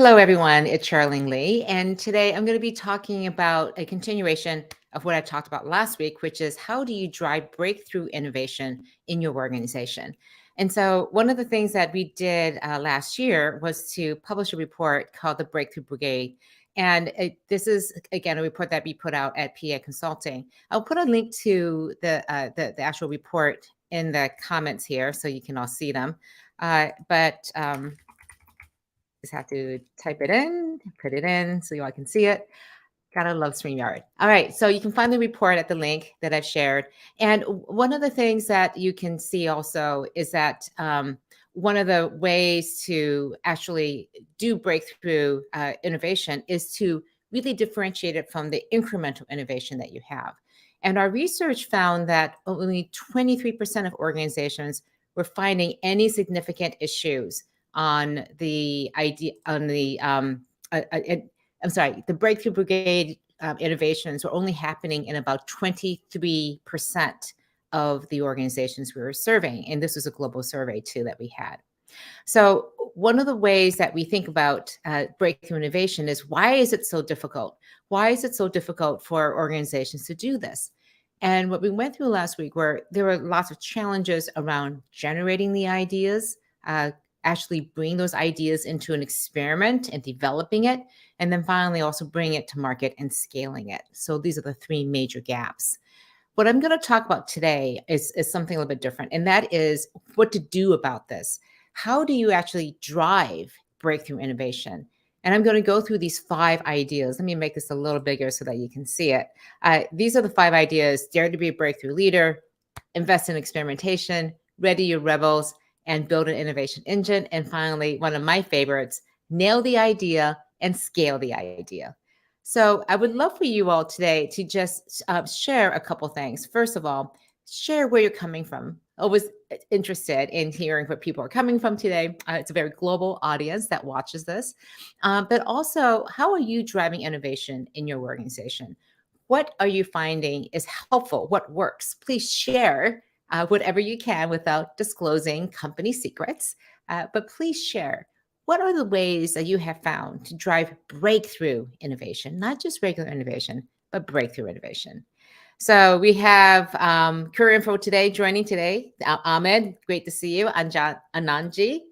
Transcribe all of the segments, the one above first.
Hello, everyone. It's Charlene Lee, and today I'm going to be talking about a continuation of what I talked about last week, which is how do you drive breakthrough innovation in your organization? And so, one of the things that we did last year was to publish a report called the Breakthrough Brigade. And this is, again, a report that we put out at PA Consulting. I'll put a link to the actual report in the comments here so you can all see them. But just have to type it in, put it in so you all can see it. Gotta love StreamYard. All right, so you can find the report at the link that I've shared. And one of the things that you can see also is that one of the ways to actually do breakthrough innovation is to really differentiate it from the incremental innovation that you have. And our research found that only 23% of organizations were finding any significant issues on the idea on the the Breakthrough Brigade innovations were only happening in about 23% of the organizations we were surveying. And this was a global survey too that we had. So one of the ways that we think about breakthrough innovation is, why is it so difficult? Why is it so difficult for organizations to do this? And what we went through last week were there were lots of challenges around generating the ideas, actually bring those ideas into an experiment and developing it, and then finally also bring it to market and scaling it. So these are the three major gaps. What I'm going to talk about today is something a little bit different, and that is what to do about this. How do you actually drive breakthrough innovation? And I'm going to go through these 5 ideas. Let me make this a little bigger so that you can see it. These are the 5 ideas: dare to be a breakthrough leader, invest in experimentation, ready your rebels, and build an innovation engine. And finally, one of my favorites, nail the idea and scale the idea. So I would love for you all today to just share a couple things. First of all, share where you're coming from. Always interested in hearing where people are coming from today. It's a very global audience that watches this. But also, how are you driving innovation in your organization? What are you finding is helpful? What works? Please share whatever you can without disclosing company secrets. But please share, what are the ways that you have found to drive breakthrough innovation, not just regular innovation, but breakthrough innovation? So we have Career Info today joining today. Ahmed, great to see you. Ananji,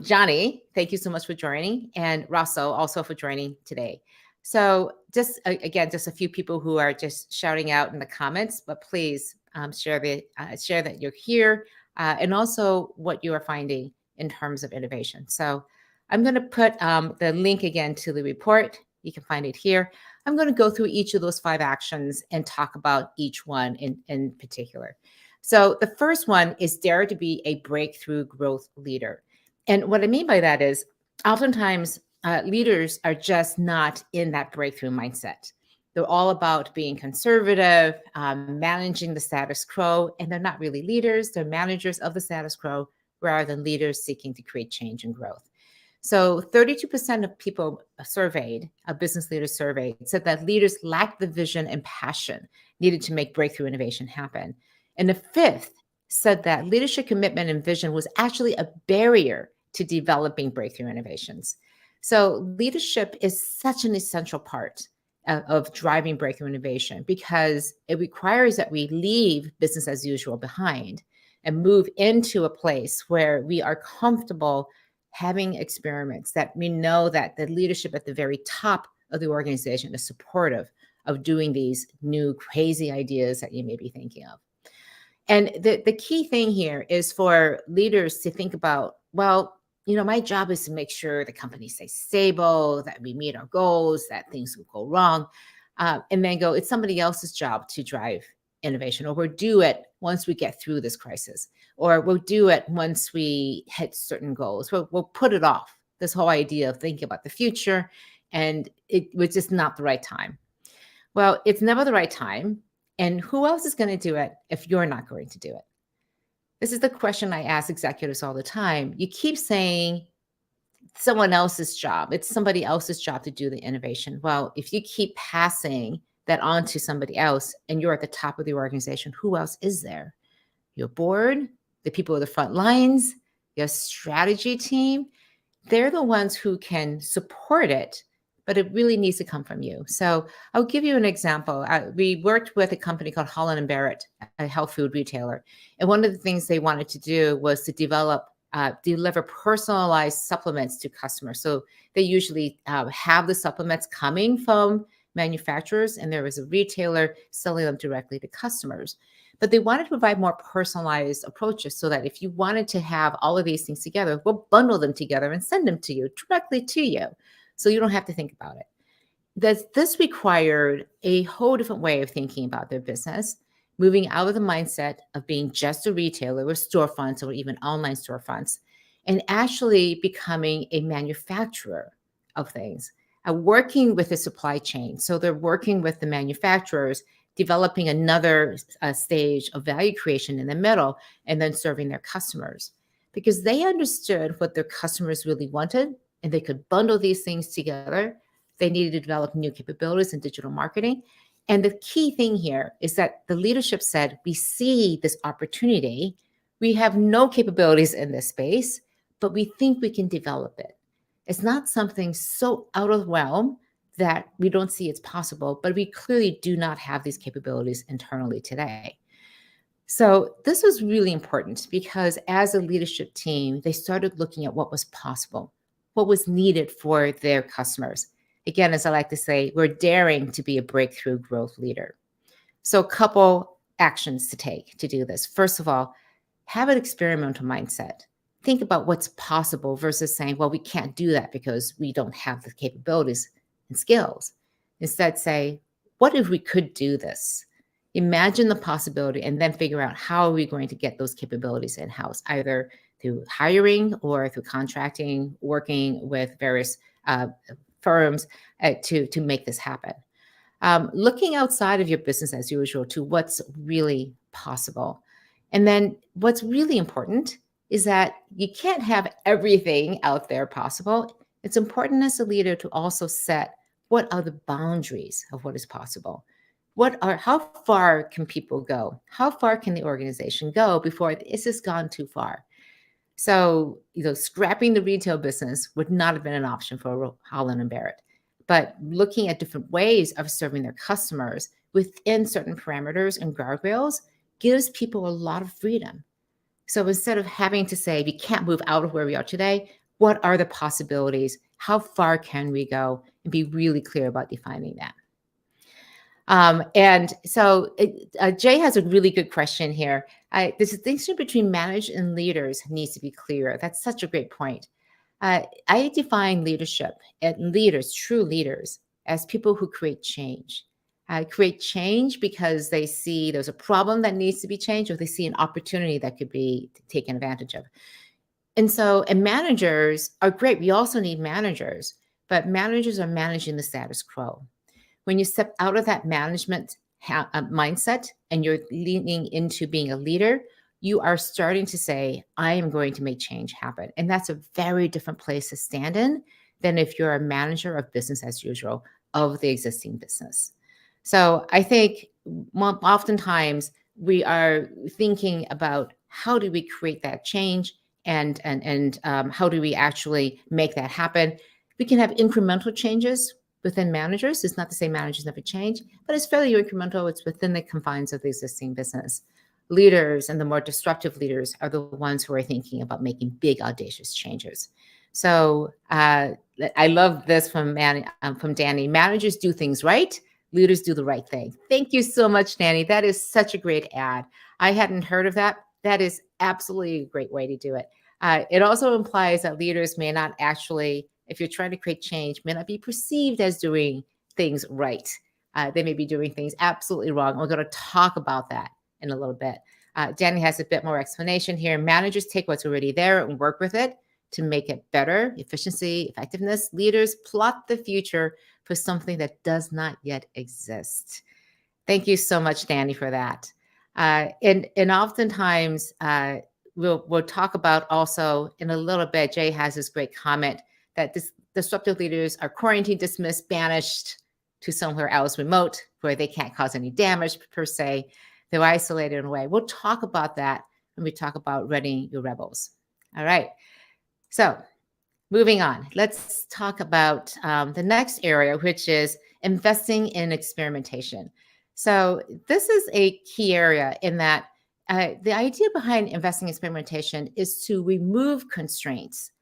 Johnny, thank you so much for joining. And Russell also for joining today. So just again, just a few people who are just shouting out in the comments, but please share that you're here and also what you are finding in terms of innovation. So I'm going to put the link again to the report. You can find it here. I'm going to go through each of those 5 actions and talk about each one in particular. So the first one is dare to be a breakthrough growth leader. And what I mean by that is oftentimes leaders are just not in that breakthrough mindset. They're all about being conservative, managing the status quo, and they're not really leaders. They're managers of the status quo rather than leaders seeking to create change and growth. So 32% of people surveyed, a business leaders surveyed, said that leaders lacked the vision and passion needed to make breakthrough innovation happen. And a fifth said that leadership commitment and vision was actually a barrier to developing breakthrough innovations. So leadership is such an essential part of driving breakthrough innovation because it requires that we leave business as usual behind and move into a place where we are comfortable having experiments, that we know that the leadership at the very top of the organization is supportive of doing these new crazy ideas that you may be thinking of. And the key thing here is for leaders to think about, well, my job is to make sure the company stays stable, that we meet our goals, that things will go wrong, and then go, it's somebody else's job to drive innovation, or we'll do it once we get through this crisis, or we'll do it once we hit certain goals. We'll put it off, this whole idea of thinking about the future, and it was just not the right time. Well, it's never the right time. And who else is going to do it if you're not going to do it? This is the question I ask executives all the time. You keep saying someone else's job. It's somebody else's job to do the innovation. Well, if you keep passing that on to somebody else and you're at the top of the organization, who else is there? Your board, the people at the front lines, your strategy team. they're the ones who can support it, but it really needs to come from you. So I'll give you an example. We worked with a company called Holland and Barrett, a health food retailer. And one of the things they wanted to do was to deliver personalized supplements to customers. So they usually have the supplements coming from manufacturers, and there was a retailer selling them directly to customers. But they wanted to provide more personalized approaches so that if you wanted to have all of these things together, we'll bundle them together and send them to you directly to you. So you don't have to think about it. This required a whole different way of thinking about their business, moving out of the mindset of being just a retailer with storefronts or even online storefronts, and actually becoming a manufacturer of things, working with the supply chain. So they're working with the manufacturers, developing another stage of value creation in the middle, and then serving their customers. Because they understood what their customers really wanted, and they could bundle these things together. They needed to develop new capabilities in digital marketing. And the key thing here is that the leadership said, we see this opportunity. We have no capabilities in this space, but we think we can develop it. It's not something so out of the realm that we don't see it's possible, but we clearly do not have these capabilities internally today. So this was really important because as a leadership team, they started looking at what was possible, what was needed for their customers. Again, as I like to say, we're daring to be a breakthrough growth leader. So a couple actions to take to do this. First of all, have an experimental mindset. Think about what's possible versus saying, well, we can't do that because we don't have the capabilities and skills. Instead, say, what if we could do this? Imagine the possibility and then figure out how are we going to get those capabilities in-house, either through hiring or through contracting, working with various firms to make this happen. Looking outside of your business as usual to what's really possible. And then what's really important is that you can't have everything out there possible. It's important as a leader to also set what are the boundaries of what is possible. How far can people go? How far can the organization go before this has gone too far? So, scrapping the retail business would not have been an option for Holland and Barrett. But looking at different ways of serving their customers within certain parameters and guardrails gives people a lot of freedom. So instead of having to say, we can't move out of where we are today, what are the possibilities? How far can we go? And be really clear about defining that. And so Jay has a really good question here. The distinction between managers and leaders needs to be clearer. That's such a great point. I define leadership and leaders, true leaders, as people who create change. Create change because they see there's a problem that needs to be changed, or they see an opportunity that could be taken advantage of. And managers are great. We also need managers, but managers are managing the status quo. When you step out of that management mindset and you're leaning into being a leader, you are starting to say, I am going to make change happen. And that's a very different place to stand in than if you're a manager of business as usual of the existing business. So I think oftentimes we are thinking about how do we create that change and how do we actually make that happen. We can have incremental changes within managers. It's not to say managers never change, but it's fairly incremental. It's within the confines of the existing business. Leaders and the more disruptive leaders are the ones who are thinking about making big, audacious changes. So I love this from Danny. Managers do things right. Leaders do the right thing. Thank you so much, Danny. That is such a great ad. I hadn't heard of that. That is absolutely a great way to do it. It also implies that leaders may not actually, if you're trying to create change, may not be perceived as doing things right. They may be doing things absolutely wrong. We're going to talk about that in a little bit. Danny has a bit more explanation here. Managers take what's already there and work with it to make it better, efficiency, effectiveness. Leaders plot the future for something that does not yet exist. Thank you so much, Danny, for that. And oftentimes, we'll talk about also in a little bit, Jay has this great comment that disruptive leaders are quarantined, dismissed, banished to somewhere else remote where they can't cause any damage per se. They're isolated in a way. We'll talk about that when we talk about readying your rebels. All right. So Moving on, let's talk about the next area, which is investing in experimentation. So, this is a key area in that the idea behind investing in experimentation is to remove constraints,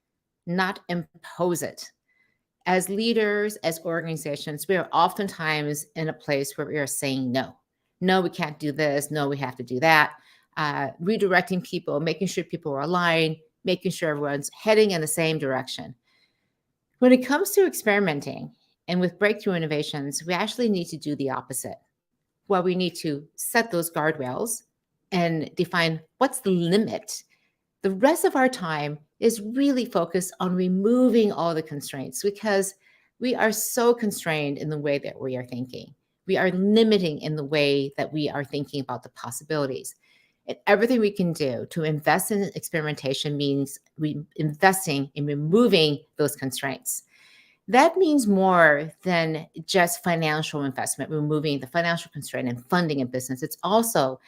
not impose it. As leaders, as organizations, we are oftentimes in a place where we are saying no. No, we can't do this. No, we have to do that. Redirecting people, making sure people are aligned, making sure everyone's heading in the same direction. When it comes to experimenting and with breakthrough innovations, we actually need to do the opposite. Well, we need to set those guardrails and define what's the limit. The rest of our time is really focused on removing all the constraints because we are so constrained in the way that we are thinking. We are limiting in the way that we are thinking about the possibilities. And everything we can do to invest in experimentation means investing in removing those constraints. That means more than just financial investment, removing the financial constraint and funding a business. It's also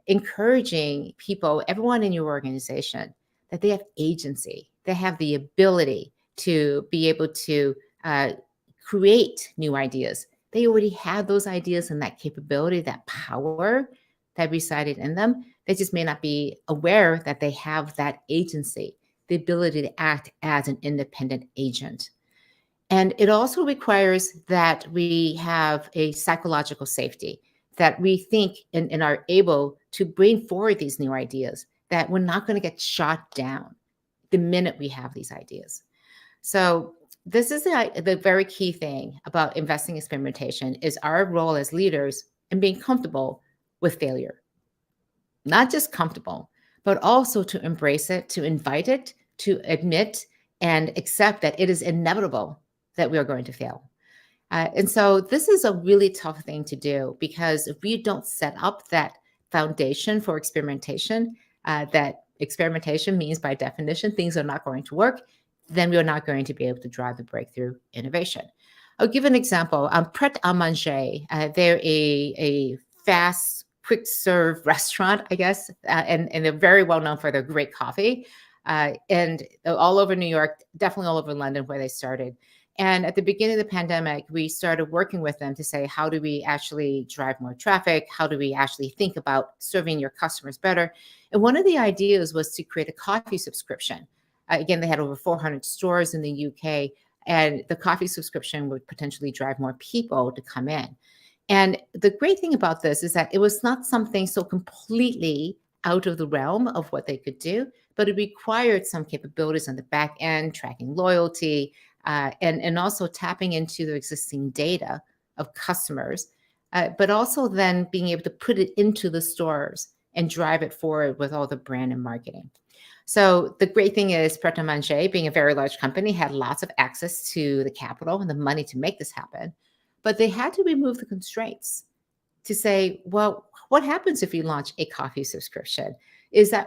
encouraging people, everyone in your organization, that they have agency. They have the ability to be able to create new ideas. They already have those ideas and that capability, that power that resided in them. They just may not be aware that they have that agency, the ability to act as an independent agent. And it also requires that we have a psychological safety, that we think and are able to bring forward these new ideas, that we're not going to get shot down the minute we have these ideas. So this is the very key thing about investing in experimentation is our role as leaders in being comfortable with failure. Not just comfortable, but also to embrace it, to invite it, to admit and accept that it is inevitable that we are going to fail. And so this is a really tough thing to do because if we don't set up that foundation for experimentation, that experimentation means by definition things are not going to work, then we are not going to be able to drive the breakthrough innovation. I'll give an example. Pret a Manger, they're a fast, quick serve restaurant, I guess, and they're very well known for their great coffee. And all over New York, definitely all over London where they started. And at the beginning of the pandemic, we started working with them to say, how do we actually drive more traffic? How do we actually think about serving your customers better? And one of the ideas was to create a coffee subscription. Again, they had over 400 stores in the UK, and the coffee subscription would potentially drive more people to come in. And the great thing about this is that it was not something so completely out of the realm of what they could do, but it required some capabilities on the back end, tracking loyalty, and also tapping into the existing data of customers, but also then being able to put it into the stores and drive it forward with all the brand and marketing. So the great thing is Pret a Manger, being a very large company, had lots of access to the capital and the money to make this happen, but they had to remove the constraints to say, well, what happens if you launch a coffee subscription?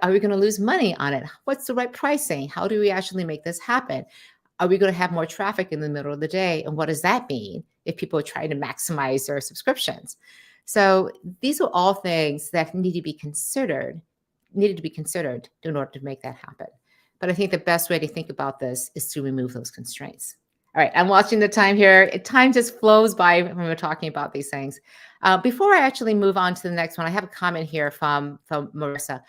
Are we going to lose money on it? What's the right pricing? How do we actually make this happen? Are we going to have more traffic in the middle of the day? And what does that mean if people are trying to maximize their subscriptions? So these are all things that needed to be considered in order to make that happen. But I think the best way to think about this is to remove those constraints. All right, I'm watching the time here. Time just flows by when we're talking about these things. Before I actually move on to the next one, I have a comment here from Marissa.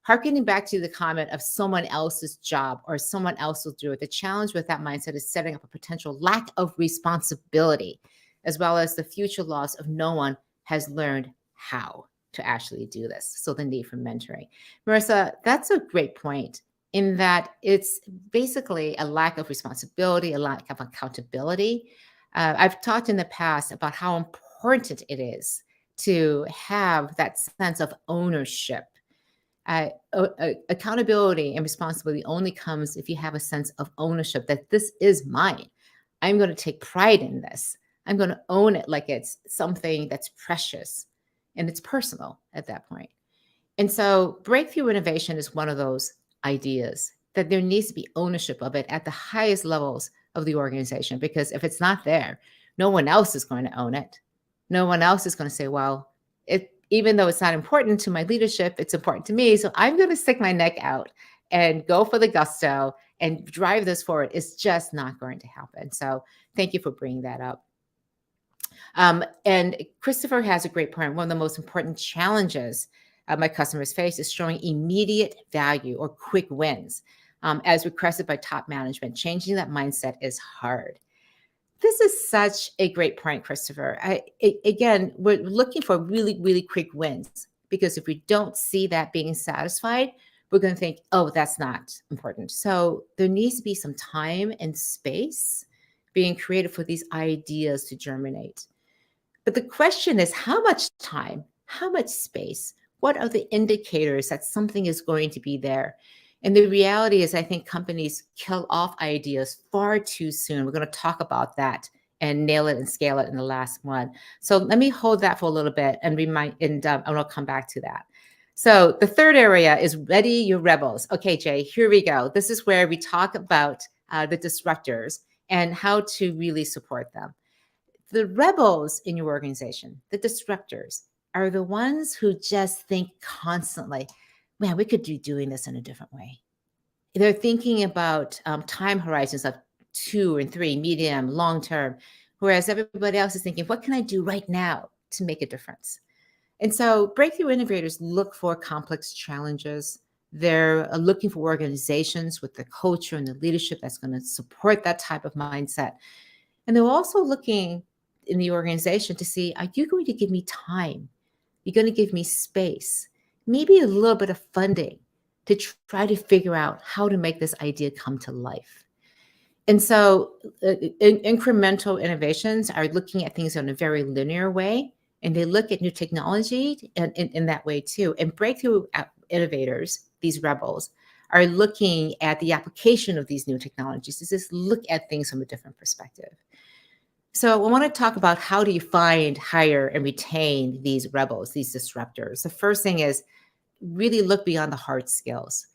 Harkening back to the comment of someone else's job or someone else will do it, the challenge with that mindset is setting up a potential lack of responsibility, as well as the future loss of no one has learned how to actually do this. So the need for mentoring. Marissa, that's a great point in that it's basically a lack of responsibility, a lack of accountability. I've talked in the past about how important it is to have that sense of ownership. Accountability and responsibility only comes if you have a sense of ownership that this is mine. I'm going to take pride in this. I'm going to own it like it's something that's precious and it's personal at that point. And so breakthrough innovation is one of those ideas that there needs to be ownership of it at the highest levels of the organization, because if it's not there, no one else is going to own it. No one else is going to say, well, even though it's not important to my leadership, it's important to me. So I'm going to stick my neck out and go for the gusto and drive this forward is just not going to happen. So thank you for bringing that up. And Christopher has a great point. One of the most important challenges my customers face is showing immediate value or quick wins. As requested by top management, changing that mindset is hard. This is such a great point, Christopher. Again, we're looking for really, really quick wins, because if we don't see that being satisfied, we're going to think, oh, that's not important. So there needs to be some time and space being created for these ideas to germinate. But the question is, how much time, how much space? What are the indicators that something is going to be there? And the reality is, I think companies kill off ideas far too soon. We're going to talk about that and nail it and scale it in the last one. So let me hold that for a little bit and I'll come back to that. So the third area is ready your rebels. Okay, Jay, here we go. This is where we talk about the disruptors and how to really support them. The rebels in your organization, the disruptors, are the ones who just think constantly, man, we could be doing this in a different way. They're thinking about time horizons of 2 and 3, medium, long term, whereas everybody else is thinking, what can I do right now to make a difference? And so breakthrough innovators look for complex challenges. They're looking for organizations with the culture and the leadership that's going to support that type of mindset. And they're also looking in the organization to see, are you going to give me time? You're going to give me space, maybe a little bit of funding to try to figure out how to make this idea come to life. And so incremental innovations are looking at things in a very linear way, and they look at new technology in that way too. And breakthrough innovators, these rebels, are looking at the application of these new technologies to just look at things from a different perspective. So I want to talk about, how do you find, hire, and retain these rebels, these disruptors? The first thing is really look beyond the hard skills.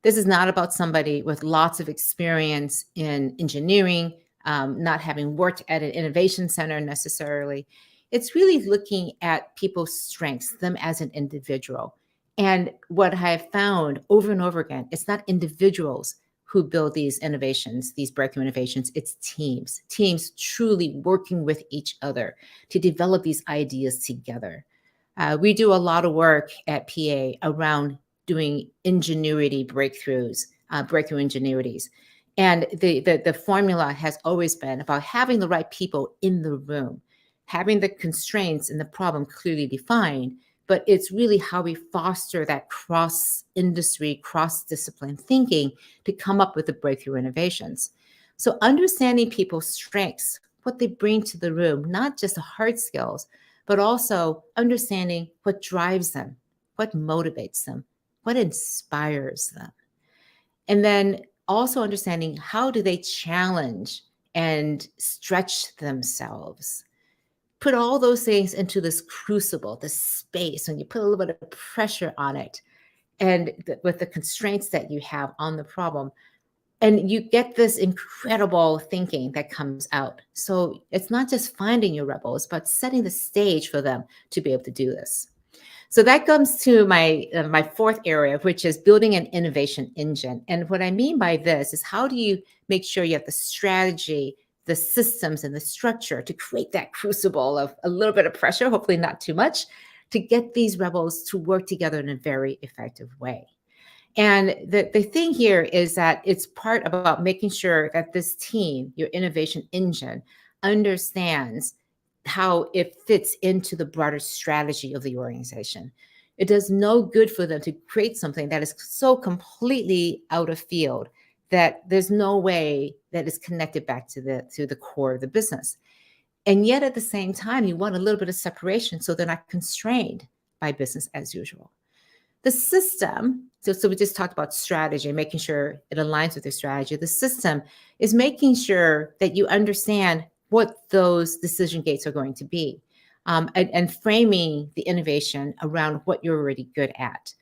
This is not about somebody with lots of experience in engineering, not having worked at an innovation center necessarily. It's really looking at people's strengths, them as an individual. And what I have found over and over again, it's not individuals who build these innovations, these breakthrough innovations. It's teams truly working with each other to develop these ideas together. We do a lot of work at PA around doing ingenuity breakthroughs, breakthrough ingenuities. And the formula has always been about having the right people in the room, having the constraints and the problem clearly defined, but it's really how we foster that cross-industry, cross-discipline thinking to come up with the breakthrough innovations. So understanding people's strengths, what they bring to the room, not just the hard skills, but also understanding what drives them, what motivates them, what inspires them. And then also understanding, how do they challenge and stretch themselves? Put all those things into this crucible, this space, and you put a little bit of pressure on it, and with the constraints that you have on the problem, and you get this incredible thinking that comes out. So it's not just finding your rebels, but setting the stage for them to be able to do this. So that comes to my fourth area, which is building an innovation engine. And what I mean by this is, how do you make sure you have the strategy, the systems, and the structure to create that crucible of a little bit of pressure, hopefully not too much, to get these rebels to work together in a very effective way. And the thing here is that it's part about making sure that this team, your innovation engine, understands how it fits into the broader strategy of the organization. It does no good for them to create something that is so completely out of field that there's no way that is connected back to the core of the business. And yet at the same time, you want a little bit of separation so they're not constrained by business as usual. The system, so we just talked about strategy, making sure it aligns with your strategy. The system is making sure that you understand what those decision gates are going to be, and framing the innovation around what you're already good at.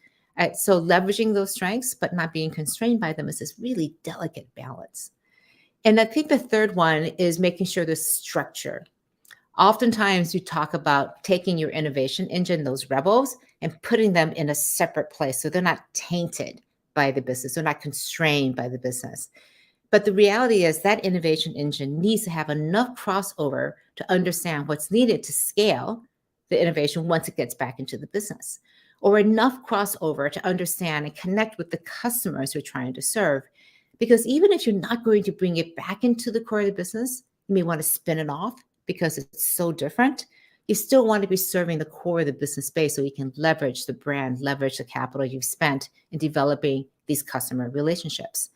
So leveraging those strengths, but not being constrained by them, is this really delicate balance. And I think the third one is making sure there's structure. Oftentimes you talk about taking your innovation engine, those rebels, and putting them in a separate place so they're not tainted by the business. They're not constrained by the business. But the reality is that innovation engine needs to have enough crossover to understand what's needed to scale the innovation once it gets back into the business, or enough crossover to understand and connect with the customers you're trying to serve. Because even if you're not going to bring it back into the core of the business, you may want to spin it off because it's so different. You still want to be serving the core of the business space so you can leverage the brand, leverage the capital you've spent in developing these customer relationships.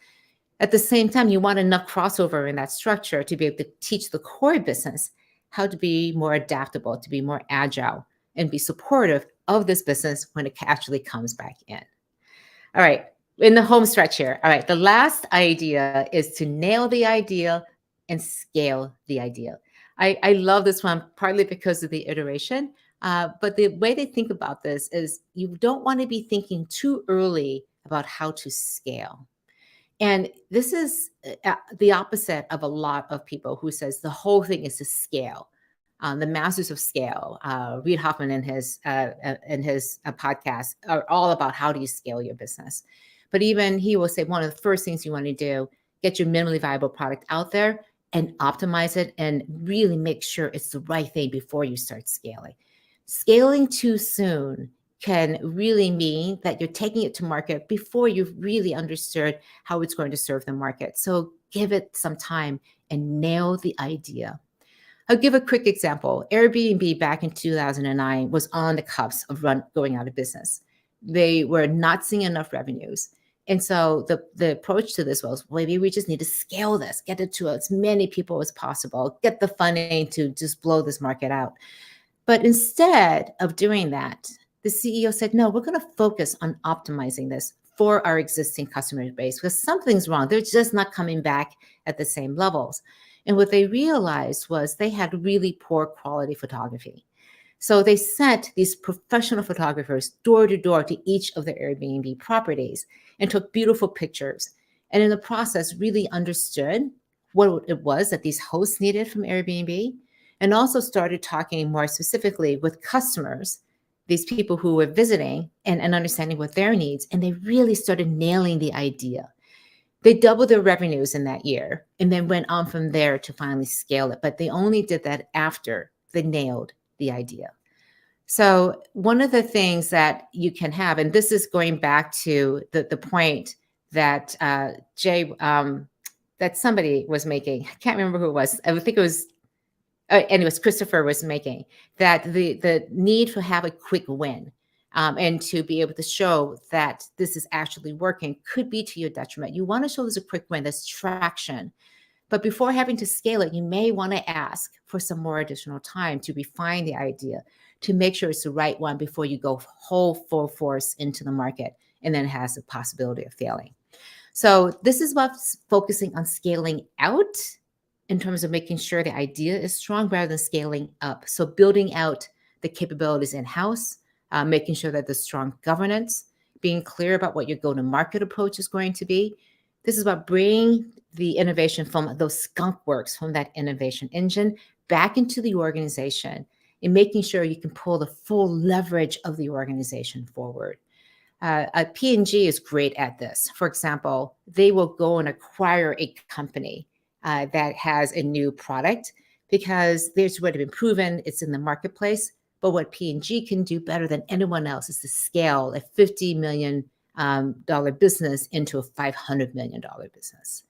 At the same time, you want enough crossover in that structure to be able to teach the core business how to be more adaptable, to be more agile, and be supportive of this business when it actually comes back in. All right, in the home stretch here. All right, the last idea is to nail the idea and scale the idea. I love this one, partly because of the iteration, but the way they think about this is you don't want to be thinking too early about how to scale. And this is the opposite of a lot of people who says the whole thing is to scale. The masters of scale, Reid Hoffman in his podcast, are all about how do you scale your business. But even he will say one of the first things you want to do, get your minimally viable product out there and optimize it and really make sure it's the right thing before you start scaling. Scaling too soon can really mean that you're taking it to market before you've really understood how it's going to serve the market. So give it some time and nail the idea. I'll give a quick example. Airbnb back in 2009 was on the cusp of going out of business. They were not seeing enough revenues. And so the approach to this was, maybe we just need to scale this, get it to as many people as possible, get the funding to just blow this market out. But instead of doing that, the CEO said, no, we're going to focus on optimizing this for our existing customer base because something's wrong. They're just not coming back at the same levels. And what they realized was they had really poor quality photography. So they sent these professional photographers door to door to each of the Airbnb properties and took beautiful pictures. And in the process, really understood what it was that these hosts needed from Airbnb, and also started talking more specifically with customers, these people who were visiting, and understanding what their needs. And they really started nailing the idea. They doubled their revenues in that year and then went on from there to finally scale it. But they only did that after they nailed the idea. So one of the things that you can have, and this is going back to the point that Jay, that somebody was making, I can't remember who it was. I think it was, anyways, Christopher was making, that the need to have a quick win and to be able to show that this is actually working could be to your detriment. You want to show there's a quick win, there's traction. But before having to scale it, you may want to ask for some more additional time to refine the idea, to make sure it's the right one before you go full force into the market and then it has the possibility of failing. So this is what's focusing on scaling out in terms of making sure the idea is strong rather than scaling up. So building out the capabilities in-house, making sure that there's strong governance, being clear about what your go-to-market approach is going to be. This is about bringing the innovation from those skunk works, from that innovation engine, back into the organization and making sure you can pull the full leverage of the organization forward. P&G is great at this. For example, they will go and acquire a company that has a new product because there's already been proven it's in the marketplace. But what P&G can do better than anyone else is to scale a $50 million business into a $500 million business.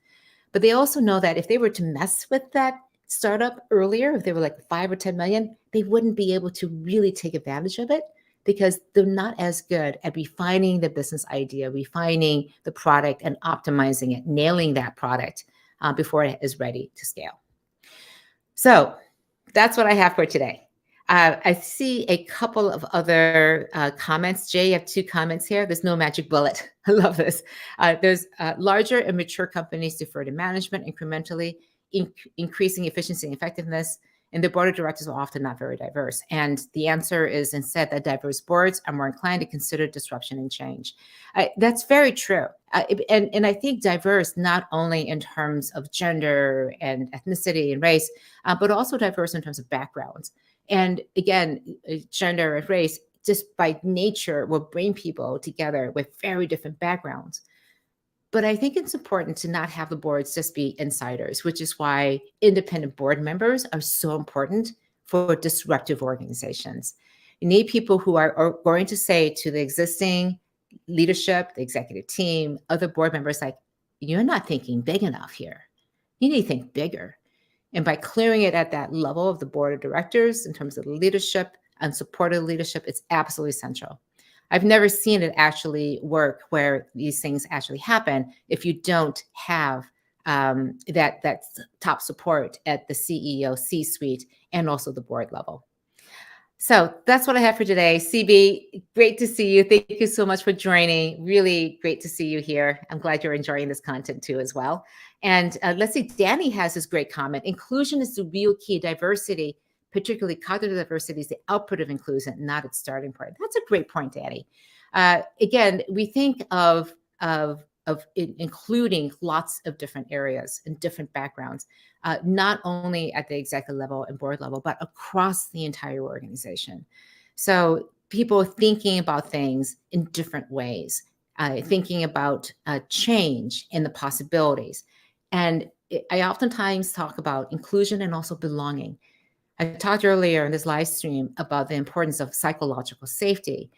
But they also know that if they were to mess with that startup earlier, if they were like 5 or 10 million, they wouldn't be able to really take advantage of it because they're not as good at refining the business idea, refining the product and optimizing it, nailing that product before it is ready to scale. So that's what I have for today. I see a couple of other comments. Jay, you have 2 comments here. There's no magic bullet. I love this. There's larger and mature companies defer to management incrementally, increasing efficiency and effectiveness, and the board of directors are often not very diverse. And the answer is instead that diverse boards are more inclined to consider disruption and change. That's very true. And I think diverse not only in terms of gender and ethnicity and race, but also diverse in terms of backgrounds. And again, gender and race, just by nature, will bring people together with very different backgrounds. But I think it's important to not have the boards just be insiders, which is why independent board members are so important for disruptive organizations. You need people who are going to say to the existing leadership, the executive team, other board members, like, you're not thinking big enough here. You need to think bigger. And by clearing it at that level of the board of directors in terms of leadership and supportive leadership, it's absolutely essential. I've never seen it actually work where these things actually happen if you don't have that top support at the CEO, C-suite, and also the board level. So that's what I have for today. CB, great to see you. Thank you so much for joining. Really great to see you here. I'm glad you're enjoying this content too as well. And let's see, Danny has this great comment. Inclusion is the real key. Diversity, particularly cognitive diversity, is the output of inclusion, not its starting point. That's a great point, Danny. Again, we think of including lots of different areas and different backgrounds, not only at the executive level and board level, but across the entire organization. So people thinking about things in different ways, thinking about change and the possibilities. And I oftentimes talk about inclusion and also belonging. I talked earlier in this live stream about the importance of psychological safety.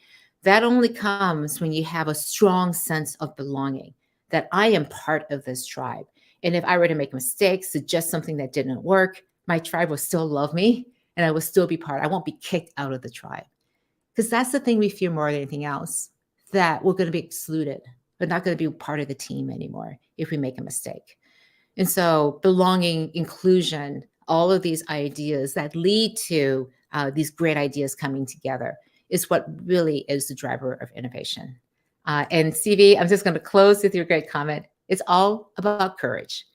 That only comes when you have a strong sense of belonging, that I am part of this tribe. And if I were to make a mistake, suggest something that didn't work, my tribe will still love me and I will still be part. I won't be kicked out of the tribe. Because that's the thing we fear more than anything else, that we're going to be excluded. We're not going to be part of the team anymore if we make a mistake. And so belonging, inclusion, all of these ideas that lead to these great ideas coming together is what really is the driver of innovation. And CV, I'm just going to close with your great comment. It's all about courage.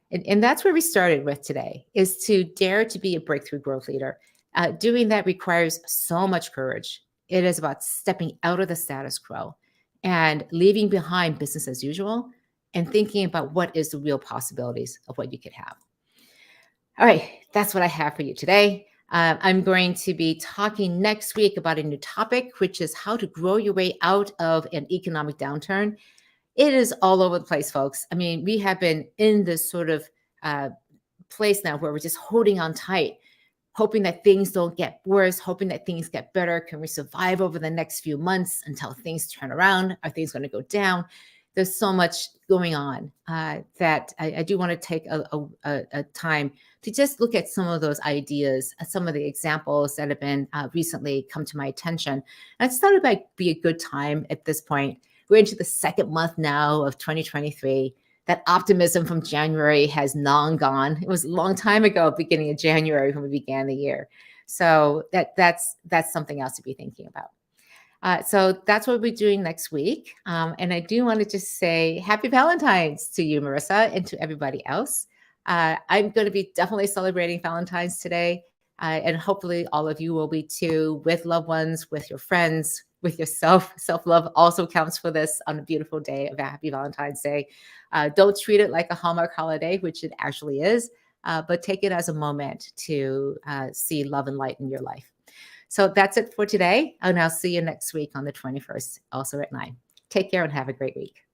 And that's where we started with today, is to dare to be a breakthrough growth leader. Doing that requires so much courage. It is about stepping out of the status quo and leaving behind business as usual and thinking about what is the real possibilities of what you could have. All right, that's what I have for you today. I'm going to be talking next week about a new topic, which is how to grow your way out of an economic downturn. It is all over the place, folks. I mean, we have been in this sort of place now where we're just holding on tight, hoping that things don't get worse, hoping that things get better. Can we survive over the next few months until things turn around? Are things going to go down? There's so much going on that I do want to take a time to just look at some of those ideas, some of the examples that have been recently come to my attention. And I just thought it might be a good time at this point. We're into the second month now of 2023. That optimism from January has long gone. It was a long time ago, beginning of January, when we began the year. So that's something else to be thinking about. So that's what we're doing next week. And I do want to just say happy Valentine's to you, Marissa, and to everybody else. I'm going to be definitely celebrating Valentine's today. And hopefully all of you will be too, with loved ones, with your friends, with yourself. Self-love also counts for this on a beautiful day of a happy Valentine's Day. Don't treat it like a Hallmark holiday, which it actually is, but take it as a moment to see love and light in your life. So that's it for today. And I'll see you next week on the 21st, also at 9. Take care and have a great week.